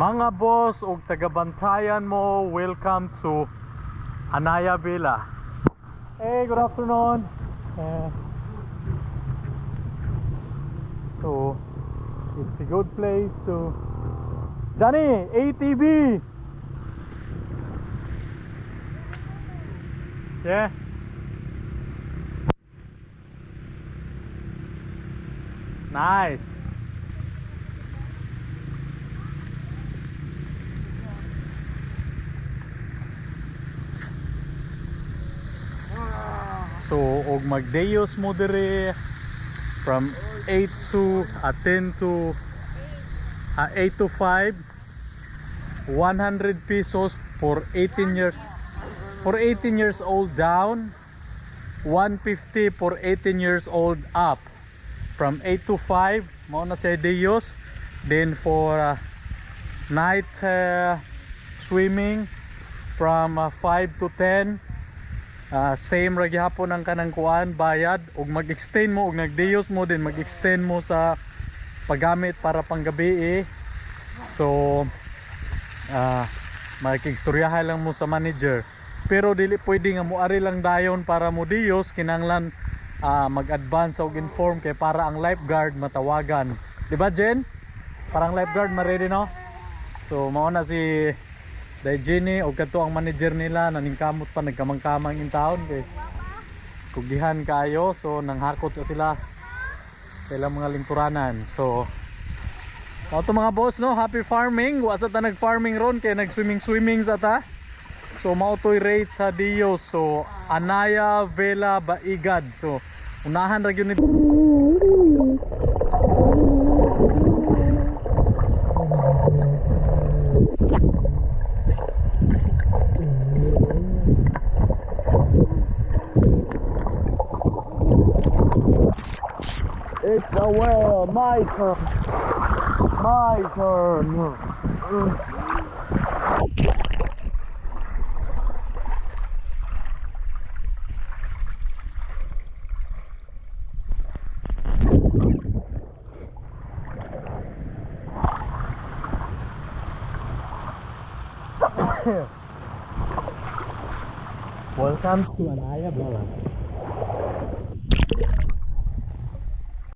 Mga boss ug tagabantayan mo, welcome to Anaya Villa. Hey, good afternoon. So it's a good place to Johnny, ATV. Yeah. Nice. So og magdayos mo dire from 8 to 10 to 8 to 5, 100 pesos for 18 years old down, 150 for 18 years old up. From 8 to 5 mao na siya dayos. Then for night swimming from 5 to 10, same ra gyapon ang kanang kuan, bayad. Ug mag-extend mo ug nagdayos mo din, mag-extend mo sa paggamit para panggabi. So makikigstoryahan lang mo sa manager, pero dili pwede nga moari lang dayon para mo diyos. Kinanglan mag-advance og inform kay para ang lifeguard matawagan, di ba Jen? Parang lifeguard ma-ready, no? So mao na si Dajini o kadto ang manager nila, naningkamot pa, nagkamang-kamang in town kay kugihan kayo. So nanghakot sa sila mga lingkuranan. So ito mga boss, no, happy farming. Wa sa ta nag-farming ron kay nag-swimming sa ta. So mautoy rate sa Dios. So Anaya Villa Baigad. So unahan ra gyud ni It's a well, my turn. My turn. Welcome to Anaya Villa.